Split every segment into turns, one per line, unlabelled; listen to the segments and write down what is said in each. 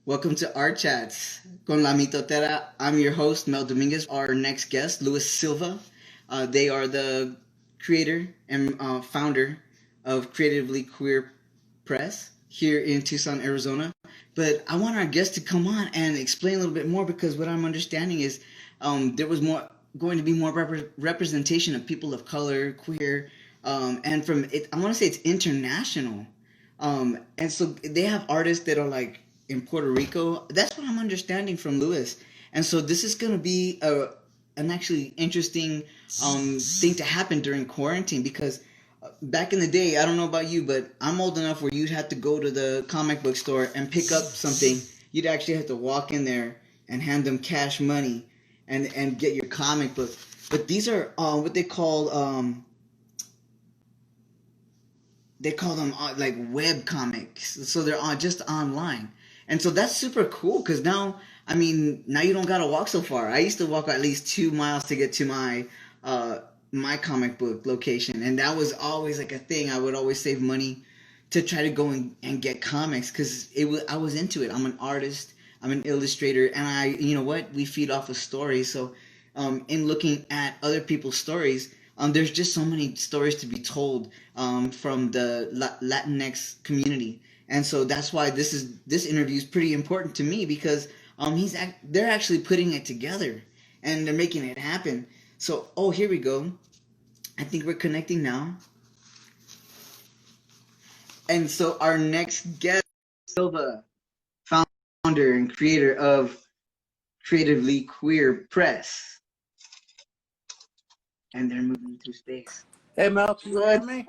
Welcome to Art Chats con la Mitotera. I'm your host, Mel Dominguez. Our next guest, Luis Silva. They are the creator and founder of Creatively Queer Press here in Tucson, Arizona. But I want our guest to come on and explain a little bit more because what I'm understanding is there was going to be more representation of people of color, queer, and from it. I want to say it's international. And so they have artists that are like in Puerto Rico. That's what I'm understanding from Lewis. And so this is going to be an actually interesting thing to happen during quarantine because back in the day, I don't know about you, but I'm old enough where you'd have to go to the comic book store and pick up something. You'd actually have to walk in there and hand them cash money and get your comic book. But these are what they call them like web comics, so they're just online, and so that's super cool because now, I mean, now you don't gotta walk so far. I used to walk at least 2 miles to get to my comic book location, and that was always like a thing. I would always save money to try to go and get comics because I was into it. I'm an artist, I'm an illustrator, and you know what, we feed off of stories. So in looking at other people's stories, there's just so many stories to be told from the Latinx community, and so that's why this interview is pretty important to me because they're actually putting it together and they're making it happen. So here we go. I think we're connecting now, and so our next guest, Silva, founder and creator of Creatively Queer Press. And they're moving through space.
Hey Mel, can you hear me?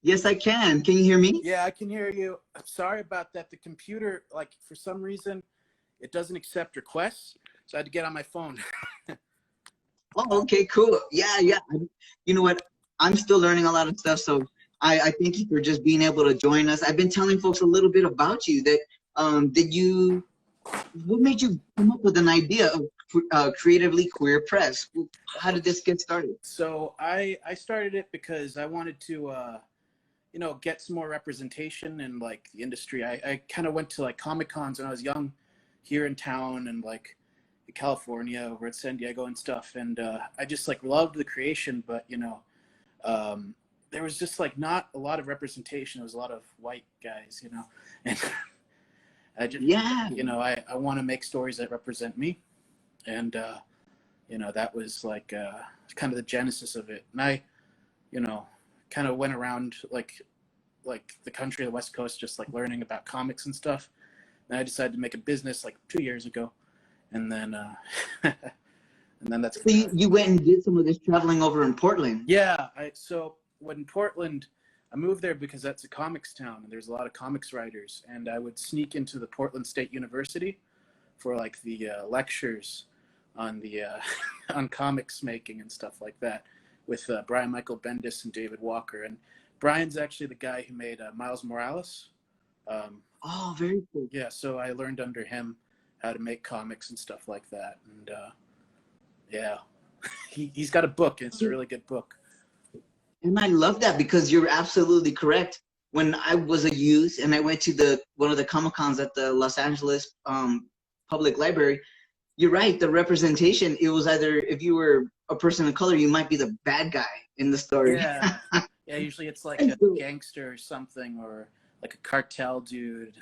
Yes, I can. Can you hear me?
Yeah, I can hear you. I'm sorry about that. The computer, like, for some reason, it doesn't accept requests, so I had to get on my phone.
Oh, okay, cool. Yeah. You know what? I'm still learning a lot of stuff, so I thank you for just being able to join us. I've been telling folks a little bit about you. What made you come up with an idea of Creatively Queer Press? How did this get started?
So I started it because I wanted to, get some more representation in like the industry. I kind of went to like Comic Cons when I was young here in town and like in California over at San Diego and stuff. And I just like loved the creation, but there was just like not a lot of representation. It was a lot of white guys, and I just, I want to make stories that represent me. And, that was like kind of the genesis of it. And I, kind of went around like the country, the West Coast, just like learning about comics and stuff. And I decided to make a business like 2 years ago. And then, that's.
So you went and did some of this traveling over in Portland.
Yeah. So when Portland, I moved there because that's a comics town and there's a lot of comics writers. And I would sneak into the Portland State University for like the lectures on the on comics making and stuff like that with Brian Michael Bendis and David Walker. And Brian's actually the guy who made Miles Morales.
Oh, very cool.
Yeah, so I learned under him how to make comics and stuff like that. And yeah, he's got a book, and it's a really good book.
And I love that because you're absolutely correct. When I was a youth and I went to one of the Comic Cons at the Los Angeles Public Library, you're right. The representation, it was either if you were a person of color, you might be the bad guy in the story.
Yeah, yeah. Usually it's like a gangster or something, or like a cartel dude.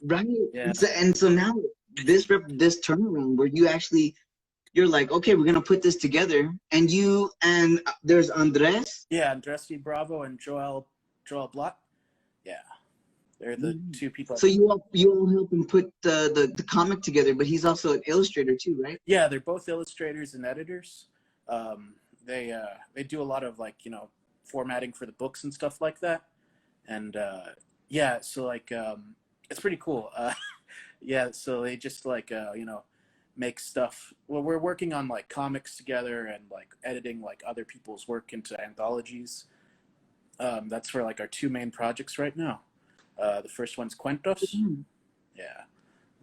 Right. Yeah. And so now this turnaround where you're like, okay, we're gonna put this together, and there's Andres.
Yeah, Andres V. Bravo and Joel Blott. Yeah. They're the two people.
So you all help him put the comic together, but he's also an illustrator too, right?
Yeah, they're both illustrators and editors. They do a lot of like formatting for the books and stuff like that, and yeah, so like it's pretty cool. Yeah, so they just like make stuff. Well, we're working on like comics together and like editing like other people's work into anthologies. That's for like our two main projects right now. The first one's Cuentos. Yeah.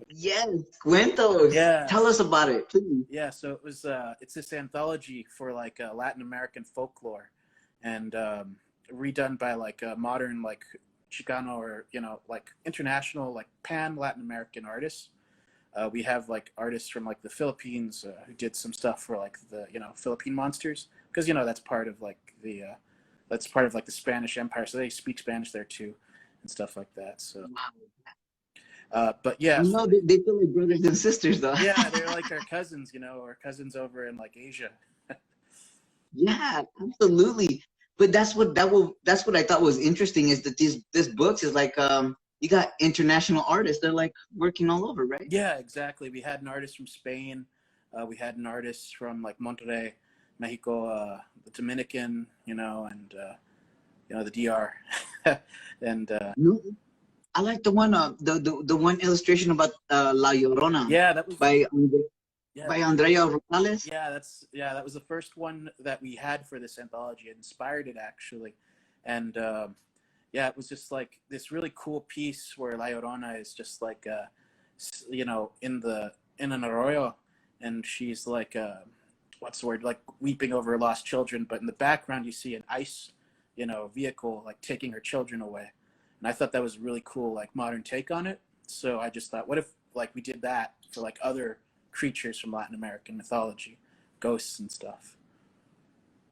Yes, Cuentos. Yeah. Tell us about it, please.
Yeah, so it was it's this anthology for like Latin American folklore, and redone by like modern like Chicano or, like international, like pan Latin American artists. We have like artists from like the Philippines who did some stuff for like the, Philippine monsters, because, that's part of like the Spanish Empire. So they speak Spanish there too and stuff like that. So, but yeah,
No, they feel like brothers and sisters, though.
yeah, they're like our cousins, our cousins over in like Asia.
Yeah, absolutely. But that's what I thought was interesting is that this books is like you got international artists. They're like working all over, right?
Yeah, exactly. We had an artist from Spain. We had an artist from like Monterrey, Mexico, the Dominican, and the DR, and
No, I like the one the one illustration about La Llorona
yeah, that was
by
yeah,
by Andrea Rosales.
that was the first one that we had for this anthology. It inspired it actually, and yeah, it was just like this really cool piece where La Llorona is just like in an arroyo, and she's like what's the word, like weeping over her lost children, but in the background you see an ice vehicle like taking her children away, and I thought that was a really cool like modern take on it. So I just thought, what if like we did that for like other creatures from Latin American mythology, ghosts and stuff.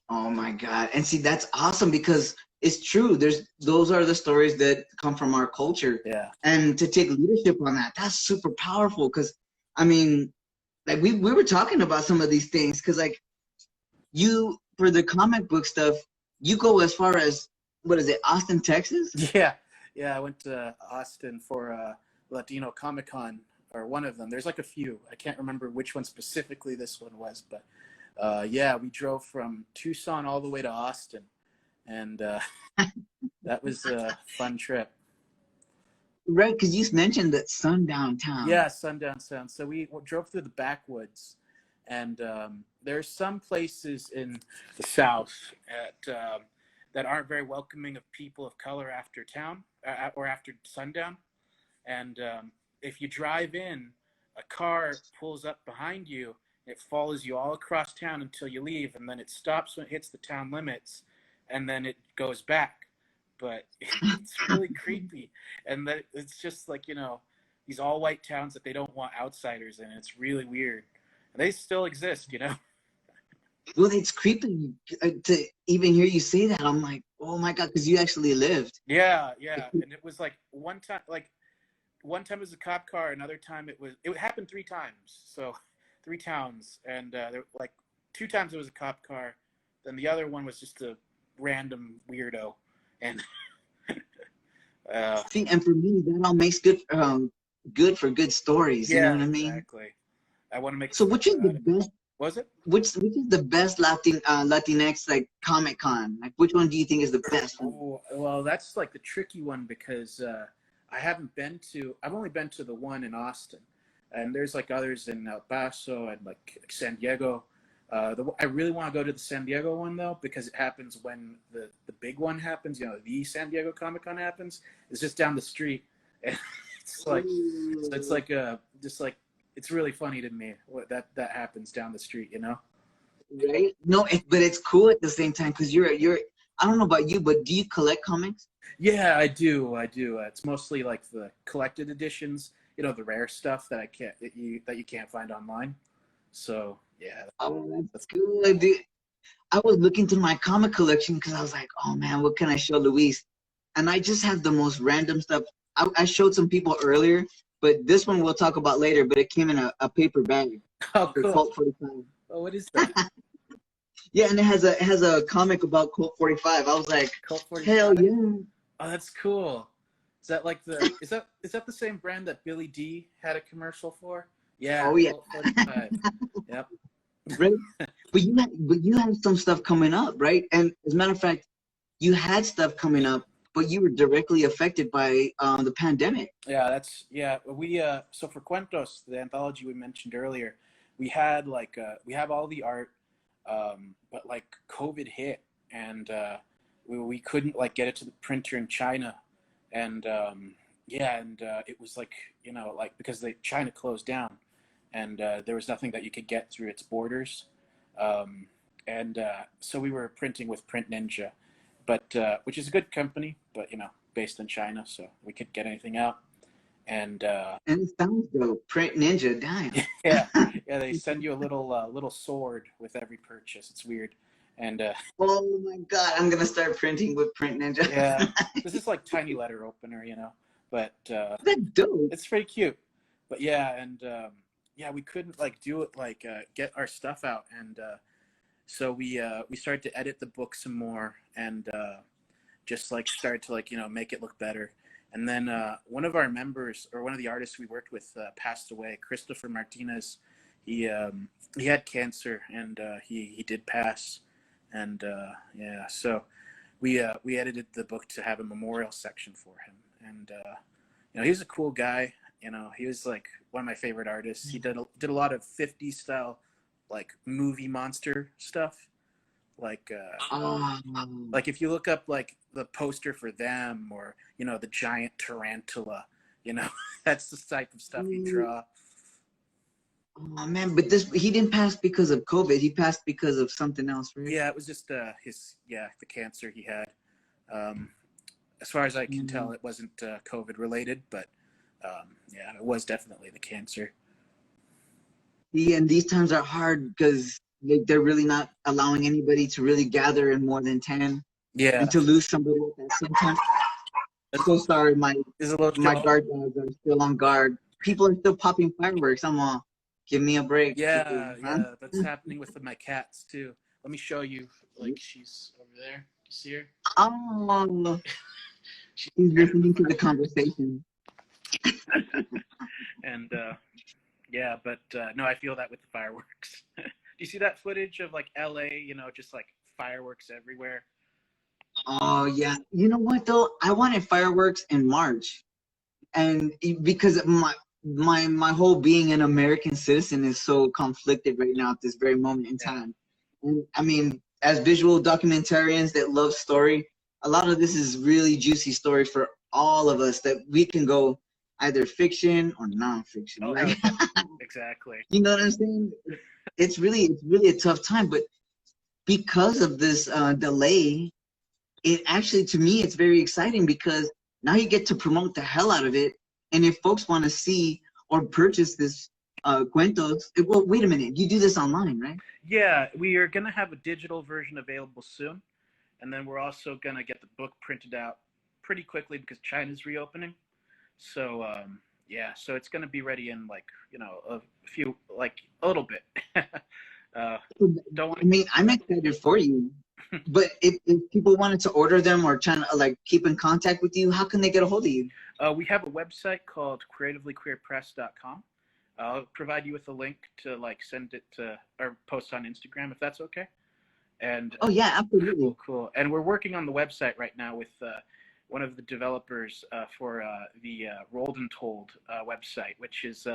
Oh my God. And see, that's awesome because it's true. Those are the stories that come from our culture.
Yeah.
And to take leadership on that, that's super powerful. Cause I mean, like we were talking about some of these things, because like you, for the comic book stuff, you go as far as, what is it, Austin, Texas?
Yeah. I went to Austin for Latino Comic Con, or one of them. There's like a few. I can't remember which one specifically this one was, but yeah, we drove from Tucson all the way to Austin, and that was a fun trip.
Right, because you mentioned that sundown town.
Yeah, sundown sound. So we drove through the backwoods, and there's some places in the South that aren't very welcoming of people of color after town or after sundown. And if you drive in, a car pulls up behind you. It follows you all across town until you leave, and then it stops when it hits the town limits, and then it goes back. But it's really creepy, and that it's just like these all-white towns that they don't want outsiders in. It's really weird. And they still exist,
Well, it's creepy to even hear you say that. I'm like, oh my God, because you actually lived.
Yeah, and it was like one time it was a cop car, another time it happened 3 times, so 3 towns, and there like 2 times it was a cop car, then the other one was just a random weirdo, and
See, and for me, that all makes good for good stories. You know what I mean?
Exactly. I want to make.
So, which is the best?
Was it?
Which is the best Latinx like Comic Con? Like, which one do you think is the best one?
Oh, well, that's like the tricky one because I've only been to the one in Austin, and there's like others in El Paso and like San Diego. I really want to go to the San Diego one though, because it happens when the big one happens. The San Diego Comic Con happens. It's just down the street, and it's like so it's like just like it's really funny to me that happens down the street.
Right? No, but it's cool at the same time because you're. I don't know about you, but do you collect comics?
Yeah, I do. It's mostly like the collected editions. The rare stuff that you can't find online. So yeah.
Oh, that's good, dude. I was looking through my comic collection because I was like, oh man, what can I show Luis? And I just have the most random stuff. I showed some people earlier, but this one we'll talk about later. But it came in a paper bag.
Oh, cool.
Colt 45.
Oh, what is that?
Yeah, and it has a comic about Colt 45. I was like,
Colt 45?
Hell yeah.
Oh, that's cool. Is that like is that the same brand that Billy D had a commercial for? Yeah.
Oh yeah.
Colt 45. Yep.
Right. But you have some stuff coming up, right? And as a matter of fact, you had stuff coming up, but you were directly affected by the pandemic.
Yeah. We so for Cuentos, the anthology we mentioned earlier, we had like we have all the art, but like COVID hit, and we couldn't like get it to the printer in China, and it was like like because China closed down, and there was nothing that you could get through its borders, and so we were printing with Print Ninja, but which is a good company, but based in China, so we could get anything out. And
And it sounds dope. Print Ninja, damn.
yeah, yeah, they send you a little sword with every purchase. It's weird. And
Oh my god, I'm gonna start printing with Print Ninja.
yeah, this is like tiny letter opener, but
That's dope.
it's pretty cute. But yeah, and yeah, we couldn't like do it like get our stuff out, and so we started to edit the book some more, and just like started to like make it look better. And then one of our members, or one of the artists we worked with, passed away. Christopher Martinez. He had cancer, and he did pass. And yeah, so we edited the book to have a memorial section for him. And he was a cool guy. He was like one of my favorite artists. He did a lot of 50s style, like movie monster stuff. Like if you look up like the poster for them, or the giant tarantula, that's the type of stuff he draw.
Oh man, but he didn't pass because of COVID. He passed because of something else, right?
Yeah, it was just the cancer he had. As far as I can tell, it wasn't COVID related, but yeah, it was definitely the cancer.
Yeah, and these times are hard because they're really not allowing anybody to really gather in more than 10.
Yeah.
And to lose somebody at that same time. I'm so sorry, my guard dogs are still on guard. People are still popping fireworks. I'm all, give me a break.
Yeah, yeah, that's happening with my cats too. Let me show you. Like, she's over there. You see her?
Oh, she's listening to the conversation.
And yeah, but no, I feel that with the fireworks. Do you see that footage of like LA, just like fireworks everywhere?
Oh yeah. You know what though? I wanted fireworks in March. And because my whole being an American citizen is so conflicted right now at this very moment in time. And I mean, as visual documentarians that love story, a lot of this is really juicy story for all of us that we can go either fiction or nonfiction.
Oh,
right?
Exactly.
You know what I'm saying? It's really a tough time, but because of this delay, it actually, to me, it's very exciting because now you get to promote the hell out of it. And if folks want to see or purchase this cuentos, well, wait a minute, you do this online, right?
Yeah, we are going to have a digital version available soon. And then we're also going to get the book printed out pretty quickly because China's reopening. So, yeah, so it's going to be ready in like, a few, like a little bit.
I mean, I'm excited for you. But if people wanted to order them or trying to like keep in contact with you, how can they get a hold of you?
We have a website called creativelyqueerpress.com. I'll provide you with a link to like send it to or post on Instagram if that's okay. And
oh yeah, absolutely.
Cool. And we're working on the website right now with one of the developers for the Rolled and Told website, which is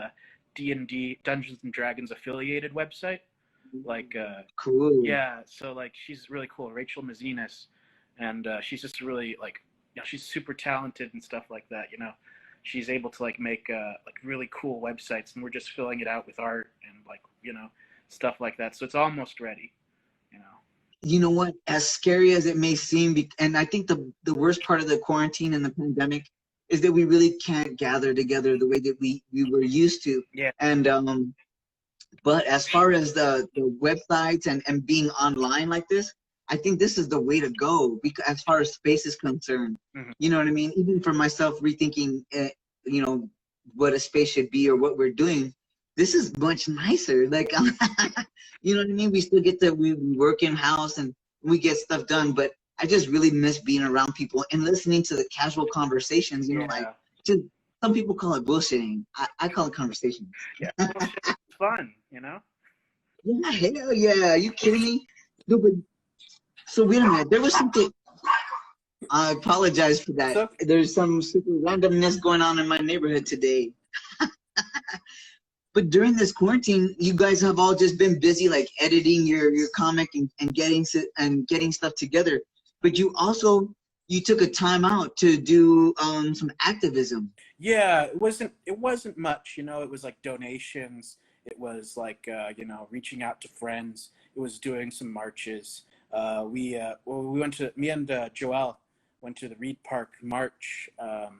D&D Dungeons and Dragons affiliated website. Like
cool.
Yeah, so like she's really cool, Rachel Mazinas, and she's just really like she's super talented and stuff like that. She's able to like make like really cool websites, and we're just filling it out with art and like stuff like that. So it's almost ready.
You know what? As scary as it may seem, and I think the worst part of the quarantine and the pandemic is that we really can't gather together the way that we were used to.
Yeah.
And but as far as the websites and being online like this, I think this is the way to go because as far as space is concerned.
Mm-hmm.
You know what I mean? Even for myself rethinking, what a space should be or what we're doing, this is much nicer. Like, you know what I mean? We still get we work in house and we get stuff done, but I just really miss being around people and listening to the casual conversations, like just some people call it bullshitting. I call it conversation.
Yeah, it's fun,
Yeah, hell yeah. Are you kidding me? No, but so wait a minute. There was something. I apologize for that.
So,
there's some super randomness going on in my neighborhood today. But during this quarantine, you guys have all just been busy, like editing your comic and getting stuff together. But you took a time out to do some activism.
Yeah, it wasn't much, it was like donations. It was like reaching out to friends. It was doing some marches. We went to me and Joel. went to the Reed Park March, a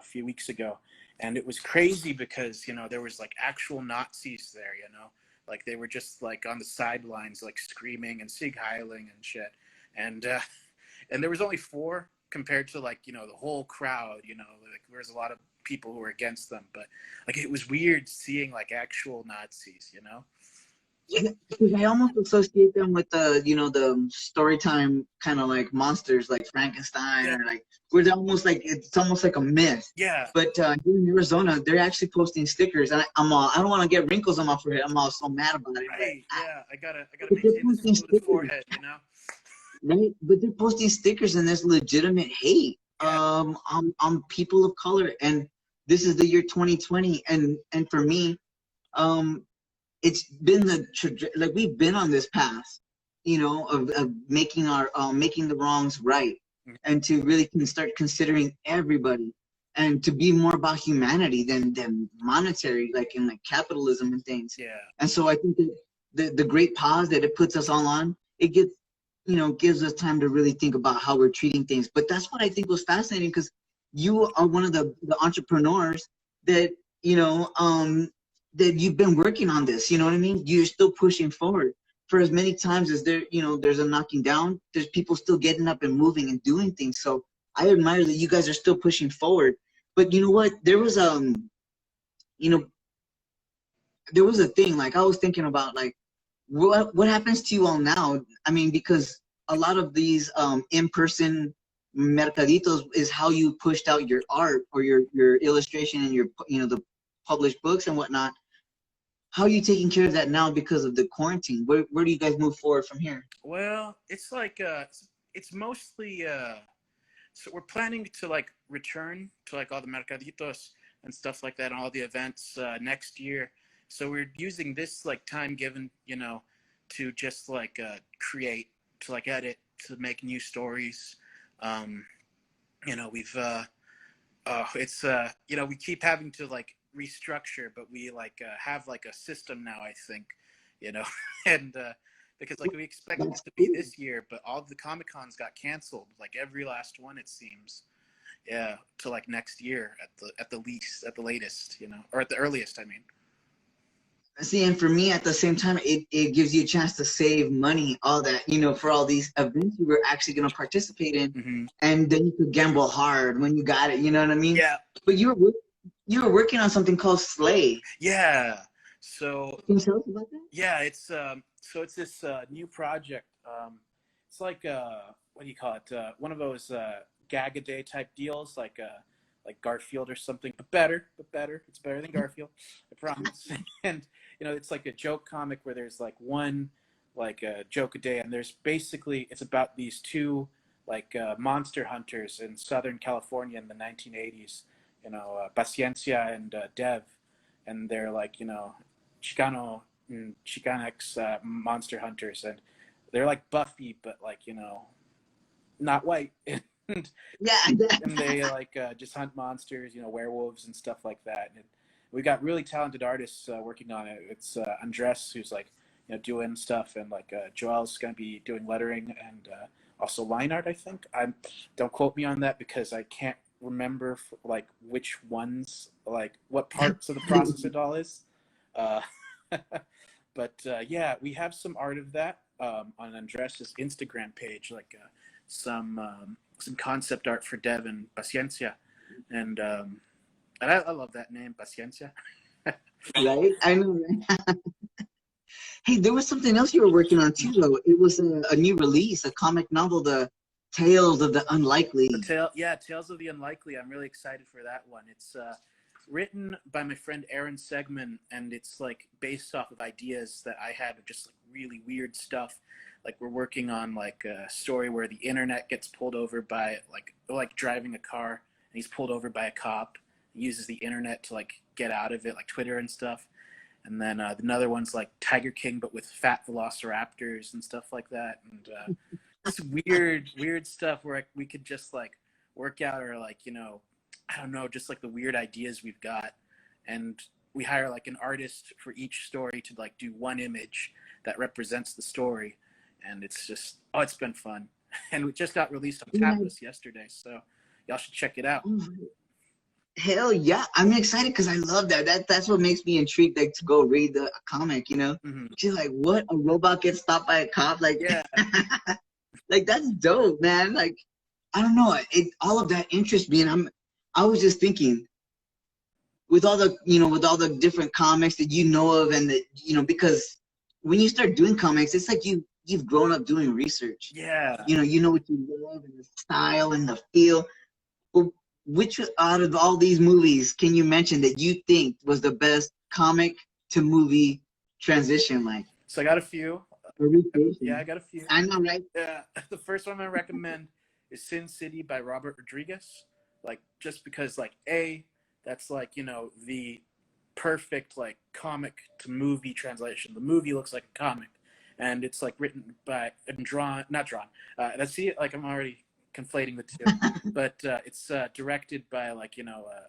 few weeks ago, and it was crazy because there was like actual Nazis there, like they were just like on the sidelines, like screaming and Sieg Heiling and shit, and and there was only 4 compared to like the whole crowd, like there was a lot of people who were against them, but like it was weird seeing like actual Nazis.
Yeah, because I almost associate them with the story time kind of like monsters like Frankenstein,
Yeah.
or like where they're almost like, it's almost like a myth.
Yeah.
But here in Arizona, they're actually posting stickers, and I don't want to get wrinkles on my forehead. I'm all so mad about it.
Right. Yeah. I gotta
But they're
maintain this
posting
smooth
stickers,
forehead.
right? But they're posting stickers, and there's legitimate hate
Yeah.
on people of color, and this is the year 2020, and for me, it's been like we've been on this path, of making making the wrongs right, and to really start considering everybody, and to be more about humanity than monetary, like in like capitalism and things.
Yeah.
And so I think that the great pause that it puts us all on, it gives us time to really think about how we're treating things. But that's what I think was fascinating, because you are one of the entrepreneurs that that you've been working on this, you know what I mean? You're still pushing forward. For as many times as there's a knocking down, there's people still getting up and moving and doing things. So I admire that you guys are still pushing forward. But you know what? There was there was a thing, like I was thinking about, like what happens to you all now? I mean, because a lot of these in-person mercaditos is how you pushed out your art or your illustration and your the published books and whatnot. How are you taking care of that now because of the quarantine? Where do you guys move forward from here?
Well, it's like it's mostly so we're planning to like return to like all the mercaditos and stuff like that and all the events next year. So we're using this like time given, to just like create, to like edit, to make new stories. We've it's we keep having to like restructure, but we like have like a system now, I think, and because like we expected it to be this year, but all of the Comic Cons got canceled, like every last one, it seems. Yeah, to like next year at the least, at the latest, or at the earliest, I mean.
See, and for me, at the same time, it gives you a chance to save money, all that, for all these events you were actually going to participate in.
Mm-hmm.
And then you could gamble hard when you got it, you know what I mean?
Yeah.
But you were working on something called Slay.
Yeah. So.
Can you tell us about that?
Yeah, it's so it's this new project. It's like what do you call it? One of those gag-a-day type deals, like Garfield or something, but better. It's better than Garfield, I promise. And it's like a joke comic where there's like one like joke a day, and there's basically, it's about these 2 like monster hunters in Southern California in the 1980s. Paciencia and Dev, and they're like Chicano and Chicanx monster hunters, and they're like Buffy, but like not white. And
Yeah.
and they like just hunt monsters, werewolves and stuff like that. And we got really talented artists working on it. It's Andres, who's like doing stuff, and like Joel's gonna be doing lettering and also line art, I think. Don't quote me on that because I can't remember like which ones, like what parts of the process it all is. But yeah, we have some art of that on Andres's Instagram page, like some concept art for Dev and Paciencia, and I love that name, Paciencia.
Right? I know. Hey, there was something else you were working on too, though. It was a new release, a comic novel, The Tales of the Unlikely.
Tales of the Unlikely. I'm really excited for that one. It's written by my friend Aaron Segman, and it's like based off of ideas that I had of just like really weird stuff. Like we're working on like a story where the internet gets pulled over by like driving a car, and he's pulled over by a cop. He uses the internet to like get out of it, like Twitter and stuff. And then another one's like Tiger King, but with fat velociraptors and stuff like that. And it's weird stuff where we could just like work out, or like, I don't know, just like the weird ideas we've got. And we hire like an artist for each story to like do one image that represents the story. And it's just, it's been fun. and it just got released on
Yeah.
Tapas yesterday, so y'all should check it out.
Hell yeah, I'm excited because I love that. That's what makes me intrigued, like to go read the comic. She's like, what? A robot gets stopped by a cop? Like,
Yeah.
like that's dope, man. Like, I don't know, all of that interests me, and I was just thinking, with all the different comics that you know of, and that because when you start doing comics, it's like you've grown up doing research.
Yeah.
You know what you love and the style and the feel. Well, which out of all these movies can you mention that you think was the best comic to movie transition? Like,
so I got a few. Yeah, I got a few.
I know, right?
Yeah. The first one I recommend is Sin City by Robert Rodriguez. Like, just because, like, that's like, the perfect like comic to movie translation. The movie looks like a comic, and it's like written by and not drawn. Let's see, like I'm already conflating the two, but it's directed by like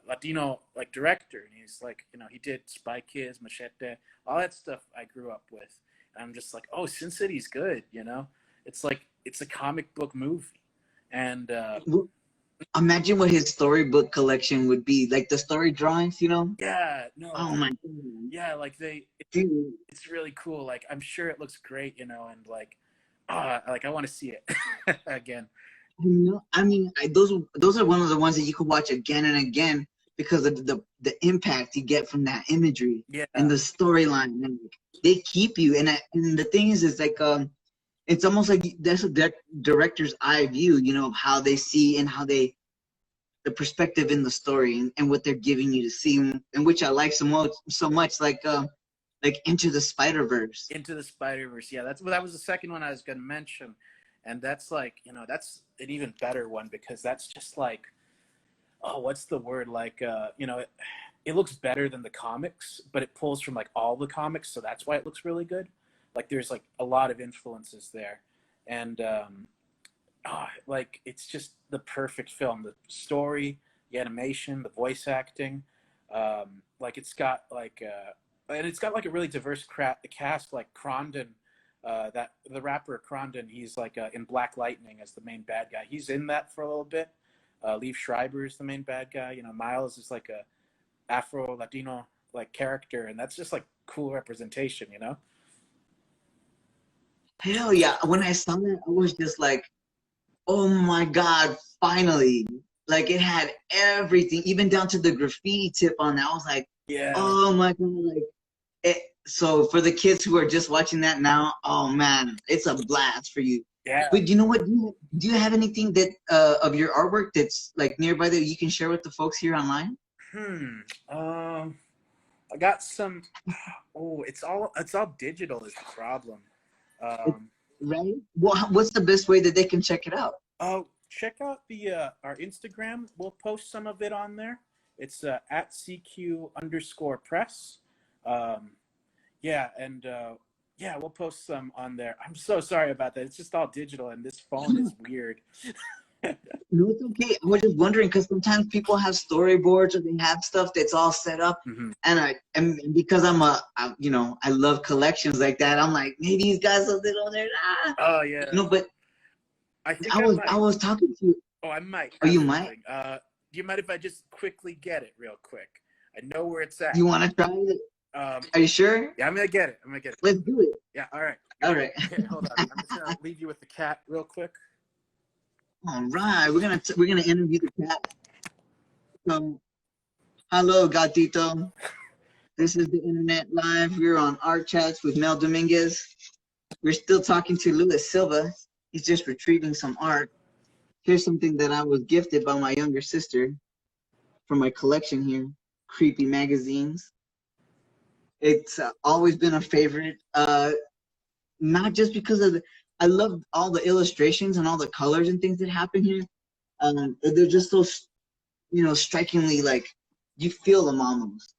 Latino like director, and he's like he did Spy Kids, Machete, all that stuff I grew up with. And I'm just like, oh, Sin City's good. It's like it's a comic book movie, and
imagine what his storybook collection would be, like the story drawings.
Yeah, no.
Oh my God.
Yeah, like it's really cool. Like I'm sure it looks great, and like, like I want to see it again.
I mean, those are one of the ones that you could watch again and again because of the impact you get from that imagery,
yeah,
and the storyline. And they keep you. And the thing is like it's almost like that's a director's eye view, of how they see and how the perspective in the story and what they're giving you to see, and which I like so much, like Into the Spider-Verse.
Into the Spider-Verse, yeah, that was the second one I was gonna mention, and that's like that's an even better one because that's just like, oh, what's the word, like it looks better than the comics, but it pulls from like all the comics, so that's why it looks really good. Like there's like a lot of influences there, and like it's just the perfect film. The story, the animation, the voice acting, like it's got like and it's got like a really diverse cast. Like Crondon, that the rapper Crondon, he's like in Black Lightning as the main bad guy. He's in that for a little bit. Liev Schreiber is the main bad guy. Miles is like a Afro Latino like character, and that's just like cool representation.
Hell yeah! When I saw that, I was just like, oh my God, finally. Like it had everything, even down to the graffiti tip on that. I was like,
yeah,
oh my God. Like so for the kids who are just watching that now, oh man, it's a blast for you.
yeah.
But you know what? Do you have anything that of your artwork that's like nearby that you can share with the folks here online?
I got some. Oh, it's all digital is the problem.
Right? Well, what's the best way that they can check it out?
Oh, check out our Instagram. We'll post some of it on there. It's at CQ_press. Yeah, and yeah, we'll post some on there. I'm so sorry about that. It's just all digital, and this phone is weird.
No, it's okay. I was just wondering because sometimes people have storyboards or they have stuff that's all set up, and because I love collections like that. I'm like, maybe he's got something on there.
Oh yeah.
No, but
I think
I was talking to you.
Oh, I might.
Oh, you might.
Do you mind if I just quickly get it real quick? I know where it's at.
You want to try it? Are you sure?
Yeah, I'm gonna get it.
Let's do it.
Yeah. All right.
All right.
Okay, hold on. I'm just gonna leave you with the cat real quick.
All right. We're gonna interview the cat. Hello, Gatito. This is the internet live. We're on Art Chats with Mel Dominguez. We're still talking to Luis Silva. He's just retrieving some art. Here's something that I was gifted by my younger sister from my collection here, Creepy Magazines. It's always been a favorite, not just because of I love all the illustrations and all the colors and things that happen here. They're just so, strikingly, like, you feel them almost.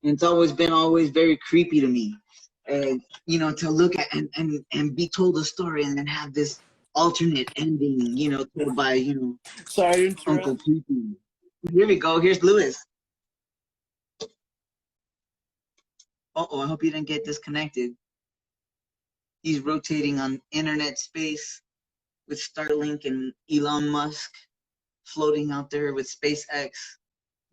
And it's always very creepy to me. And, to look at and be told a story and then have this alternate ending, told by,
Sorry,
Uncle Creepy. Here we go. Here's Luis. Uh-oh, I hope you didn't get disconnected. He's rotating on internet space with Starlink and Elon Musk floating out there with SpaceX.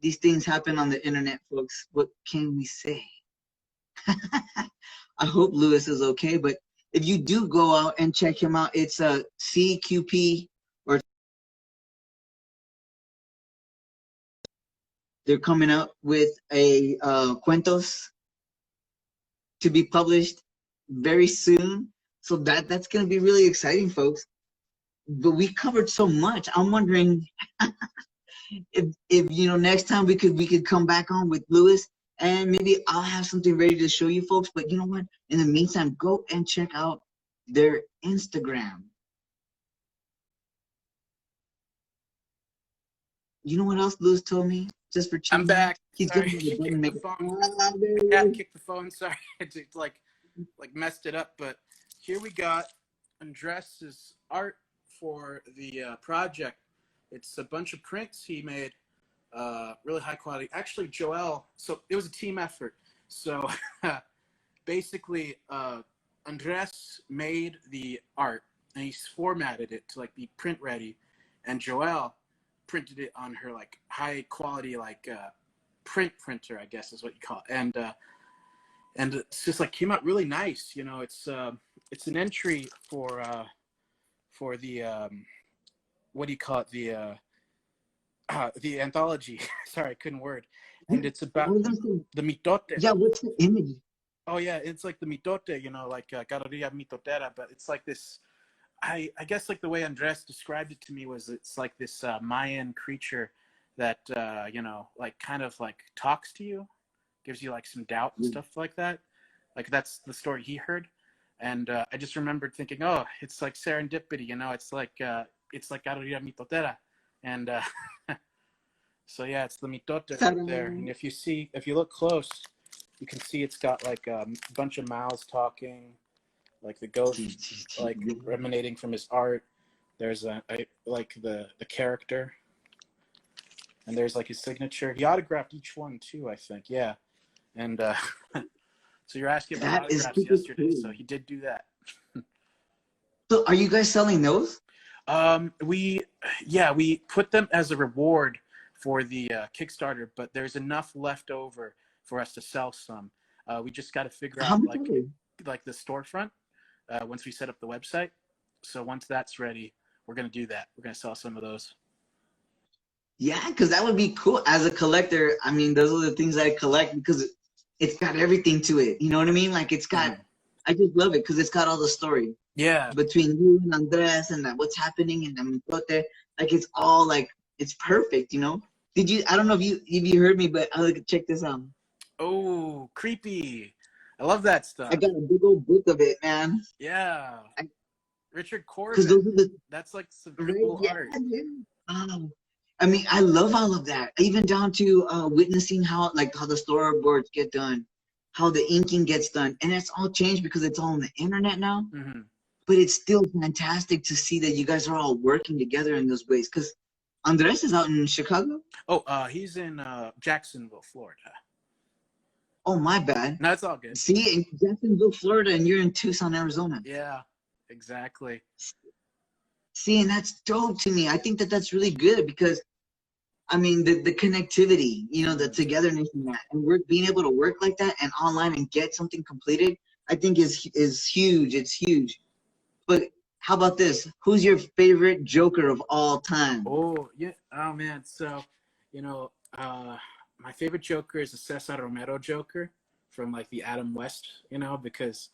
These things happen on the internet, folks. What can we say? I hope Luis is okay, but if you do go out and check him out, it's a CQP, or they're coming up with a cuentos to be published very soon. So that's going to be really exciting, folks. But we covered so much. I'm wondering if you know, next time we could come back on with Luis, and maybe I'll have something ready to show you folks. But you know what? In the meantime, go and check out their Instagram. You know what else Luis told me? Just for
I'm back.
He's
Sorry,
gonna
kicked
make
the phone. The cat kicked the phone. Sorry, it's like messed it up. But here we got Andres's art for the project. It's a bunch of prints he made, really high quality. Actually, Joel. So it was a team effort. So basically, Andres made the art and he's formatted it to like be print ready, and Joel printed it on her like high quality like print printer, I guess is what you call it. And it's just like came out really nice. You know, it's an entry for the what do you call it, the anthology. Sorry, I couldn't word. And it's about the mitote.
Yeah, what's the image?
Oh yeah, it's like the mitote, you know, like Galeria Mitotera, but it's like this. I guess like the way Andres described it to me was it's like this Mayan creature that you know, like kind of like talks to you, gives you like some doubt and stuff like that. Like that's the story he heard, and I just remembered thinking, oh, it's like serendipity, you know, it's like Galeria Mitotera, and so yeah, it's the mitote right there. And if you look close, you can see it's got like a bunch of mouths talking, like the ghost, like emanating from his art. There's like the character, and there's like his signature. He autographed each one too, I think. Yeah, and so you're asking about autographs yesterday, so he did do that.
So are you guys selling those?
We put them as a reward for the Kickstarter, but there's enough left over for us to sell some. We just got to figure out like the storefront once we set up the website. So once that's ready, we're gonna do that. We're gonna sell some of those.
Yeah, because that would be cool. As a collector, I mean, those are the things I collect because it's got everything to it. You know what I mean? Like it's got, I just love it because it's got all the story.
Yeah.
Between you and Andres and what's happening in the mitote, like it's all like, it's perfect, you know? I don't know if you heard me, but check this out.
Oh, creepy. I love that stuff.
I got a big old book of it, man.
Yeah. Richard Corbin. That's like some cool art.
Yeah. I mean, I love all of that. Even down to witnessing how the storyboards get done, how the inking gets done. And it's all changed because it's all on the internet now. Mm-hmm. But it's still fantastic to see that you guys are all working together in those ways. Because Andres is out in Chicago?
Oh, he's in Jacksonville, Florida.
Oh, my bad.
No, it's all good.
See, in Jacksonville, Florida, and you're in Tucson, Arizona.
Yeah, exactly.
See, and that's dope to me. I think that's really good because, I mean, the connectivity, you know, the togetherness in that, and we're being able to work like that and online and get something completed, I think is huge. It's huge. But how about this? Who's your favorite Joker of all time?
Oh, yeah. Oh, man. So, you know, my favorite Joker is the Cesar Romero Joker from like the Adam West, you know, because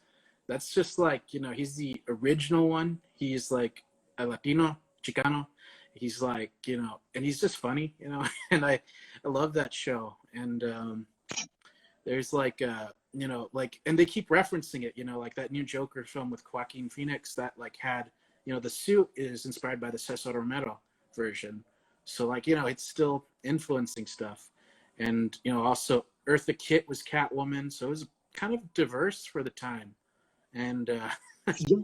that's just like, you know, he's the original one. He's like a Latino, Chicano. He's like, you know, and he's just funny, you know, and I love that show. And there's like, you know, like, and they keep referencing it, you know, like that new Joker film with Joaquin Phoenix that like had, you know, the suit is inspired by the Cesar Romero version. So like, you know, it's still influencing stuff. And, you know, also Eartha Kitt was Catwoman. So it was kind of diverse for the time. And
yeah,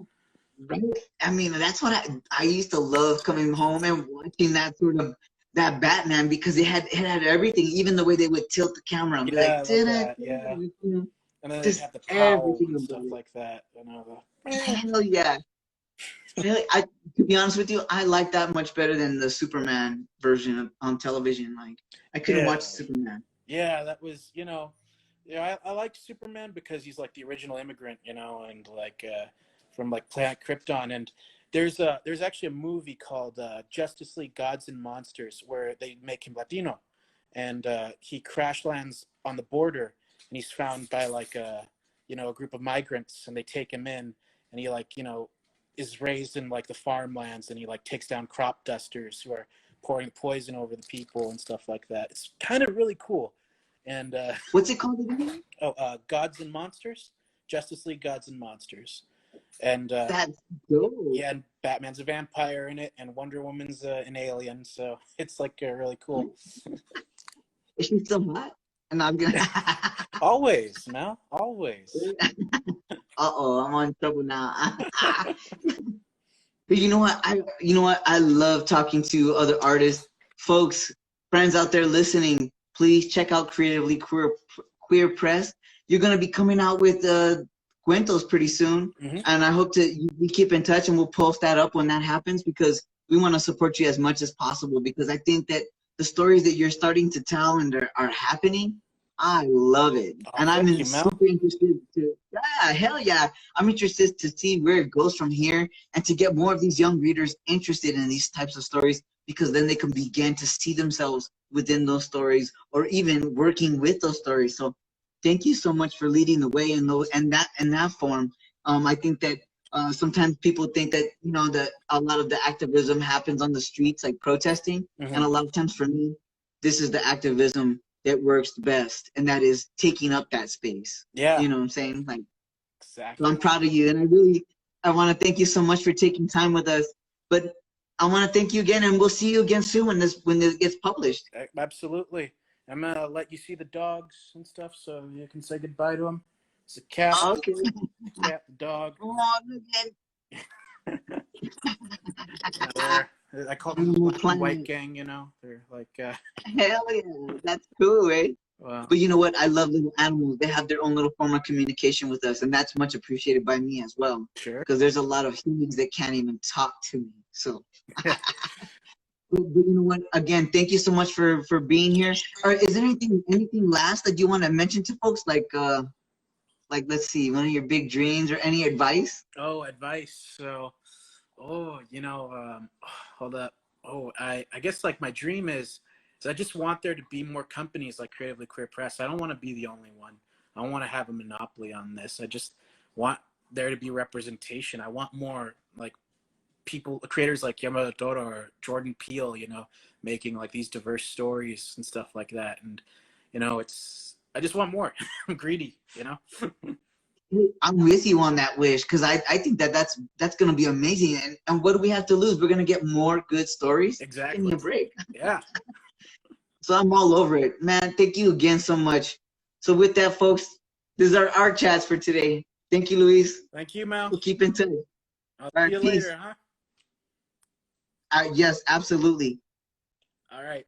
right. I mean, that's what I used to love coming home and watching that sort of that Batman because it had everything, even the way they would tilt the camera and be like,
yeah.
You know?
And then they'd
Just
have the pow
everything
and
about
stuff
it.
like that. You know,
Hell yeah. Really, to be honest with you, I like that much better than the Superman version on television. Like, I couldn't
yeah,
watch Superman.
yeah, that was, I like Superman because he's like the original immigrant, and like from like Planet Krypton. And there's actually a movie called Justice League Gods and Monsters where they make him Latino, and he crash lands on the border, and he's found by like a group of migrants, and they take him in, and he like is raised in like the farmlands, and he like takes down crop dusters who are pouring poison over the people and stuff like that. It's kind of really cool. And
What's it called again?
Gods and Monsters, Justice League Gods and Monsters. And
That's dope.
yeah, and Batman's a vampire in it, and Wonder Woman's an alien, so it's like really cool.
Is she still hot? And I'm gonna.
Always, Mel, always.
Uh-oh, I'm on trouble now. But you know what? I love talking to other artists, folks, friends out there listening. Please check out Creatively Queer Press. You're gonna be coming out with cuentos pretty soon, and I hope we keep in touch, and we'll post that up when that happens, because we want to support you as much as possible, because I think that the stories that you're starting to tell and are happening, I love it. And I'm super interested hell yeah. I'm interested to see where it goes from here, and to get more of these young readers interested in these types of stories, because then they can begin to see themselves within those stories, or even working with those stories. So thank you so much for leading the way in that form. I think that sometimes people think that that a lot of the activism happens on the streets, like protesting, and a lot of times for me, this is the activism that works best, and that is taking up that space.
Yeah,
you know what I'm saying? Like,
exactly.
so I'm proud of you, and I want to thank you so much for taking time with us. But I want to thank you again, and we'll see you again soon when this gets published.
Absolutely. I'm gonna let you see the dogs and stuff, so you can say goodbye to them. It's a cat.
Okay.
Cat, the dog. I call them the black and white gang. They're like.
Hell yeah, that's cool, right? Wow. But you know what? I love little animals. They have their own little form of communication with us, and that's much appreciated by me as well.
Sure. Because
there's a lot of humans that can't even talk to me. So. But you know what? Again, thank you so much for being here. Or is there anything last that you want to mention to folks? Like let's see, one of your big dreams or any advice?
Oh, advice. So, hold up. Oh, I guess like my dream is I just want there to be more companies like Creatively Queer Press. I don't want to be the only one. I don't want to have a monopoly on this. I just want there to be representation. I want more like people, creators like Yamamoto or Jordan Peele, making like these diverse stories and stuff like that. And, I just want more. I'm greedy,
I'm with you on that wish, because I think that's going to be amazing. And what do we have to lose? We're going to get more good stories.
Exactly.
Give me a break.
Yeah.
So I'm all over it. Man, thank you again so much. So with that, folks, this is our art chats for today. Thank you, Luis.
Thank you, Mel.
We'll keep in touch.
I'll see you later, huh?
Yes, absolutely.
All right.